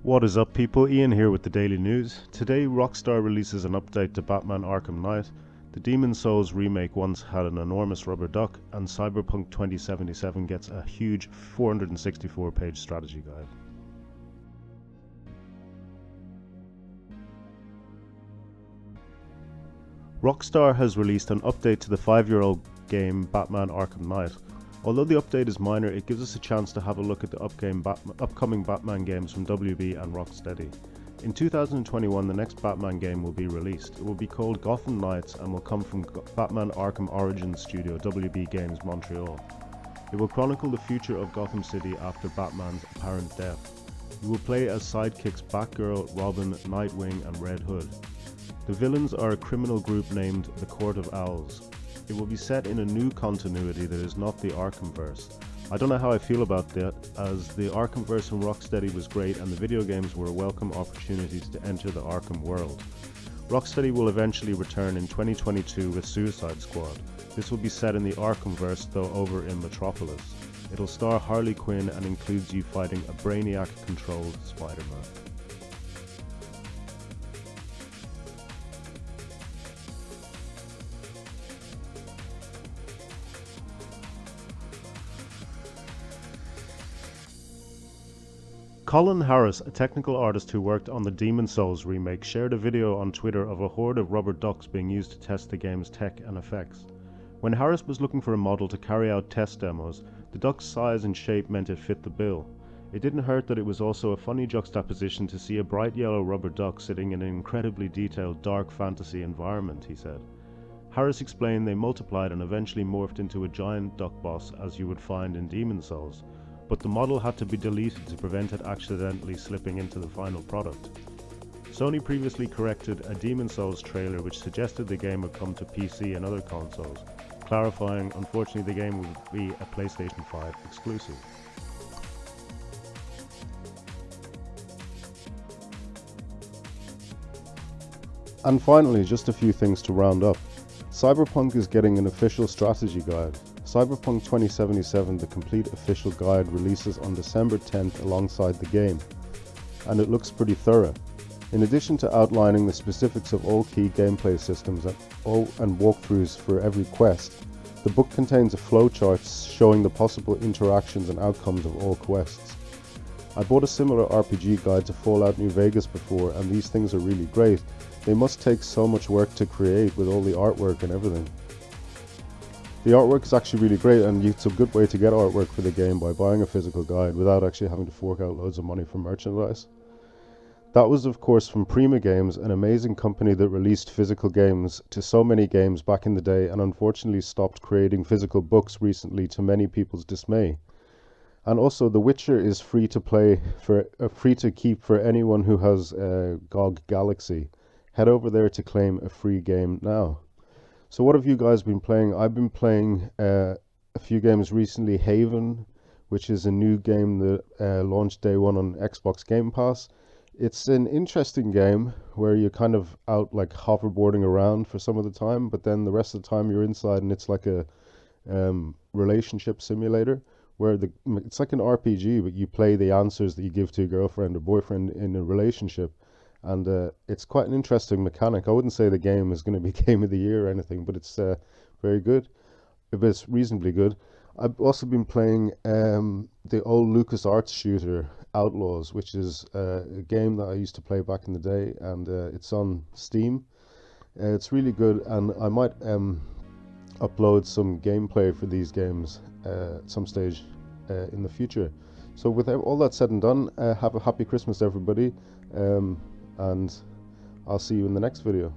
What is up people, Ian here with the Daily News. Today Rockstar releases an update to Batman Arkham Knight, the Demon's Souls remake once had an enormous rubber duck, and Cyberpunk 2077 gets a huge 464-page strategy guide. Rockstar has released an update to the 5-year-old game Batman Arkham Knight. Although the update is minor, it gives us a chance to have a look at the upcoming Batman games from WB and Rocksteady. In 2021, the next Batman game will be released. It will be called Gotham Knights and will come from Batman Arkham Origins studio WB Games Montreal. It will chronicle the future of Gotham City after Batman's apparent death. You will play as sidekicks Batgirl, Robin, Nightwing and Red Hood. The villains are a criminal group named the Court of Owls. It will be set in a new continuity that is not the Arkhamverse. I don't know how I feel about that, as the Arkhamverse from Rocksteady was great and the video games were a welcome opportunity to enter the Arkham world. Rocksteady will eventually return in 2022 with Suicide Squad. This will be set in the Arkhamverse, though over in Metropolis. It'll star Harley Quinn and includes you fighting a Brainiac-controlled Spider-Man. Colin Harris, a technical artist who worked on the Demon's Souls remake, shared a video on Twitter of a horde of rubber ducks being used to test the game's tech and effects. When Harris was looking for a model to carry out test demos, the duck's size and shape meant it fit the bill. It didn't hurt that it was also a funny juxtaposition to see a bright yellow rubber duck sitting in an incredibly detailed dark fantasy environment, he said. Harris explained they multiplied and eventually morphed into a giant duck boss as you would find in Demon's Souls, but the model had to be deleted to prevent it accidentally slipping into the final product. Sony previously corrected a Demon's Souls trailer which suggested the game would come to PC and other consoles, clarifying unfortunately the game would be a PlayStation 5 exclusive. And finally, just a few things to round up. Cyberpunk is getting an official strategy guide. Cyberpunk 2077, the complete official guide, releases on December 10th alongside the game, and it looks pretty thorough. In addition to outlining the specifics of all key gameplay systems and walkthroughs for every quest, the book contains a flowchart showing the possible interactions and outcomes of all quests. I bought a similar RPG guide to Fallout New Vegas before, and these things are really great. They must take so much work to create with all the artwork and everything. The artwork is actually really great, and it's a good way to get artwork for the game by buying a physical guide without actually having to fork out loads of money for merchandise. That was of course from Prima Games, an amazing company that released physical games to so many games back in the day and unfortunately stopped creating physical books recently to many people's dismay. And also The Witcher is free to keep for anyone who has GOG Galaxy. Head over there to claim a free game now. So what have you guys been playing? I've been playing a few games recently. Haven, which is a new game that launched day one on Xbox Game Pass. It's an interesting game where you're kind of out like hoverboarding around for some of the time, but then the rest of the time you're inside, and it's like a relationship simulator where it's like an RPG, but you play the answers that you give to your girlfriend or boyfriend in a relationship. And it's quite an interesting mechanic. I wouldn't say the game is going to be Game of the Year or anything, but it's very good. It's reasonably good. I've also been playing the old LucasArts shooter, Outlaws, which is a game that I used to play back in the day, and it's on Steam. It's really good, and I might upload some gameplay for these games at some stage in the future. So with all that said and done, have a happy Christmas everybody. And I'll see you in the next video.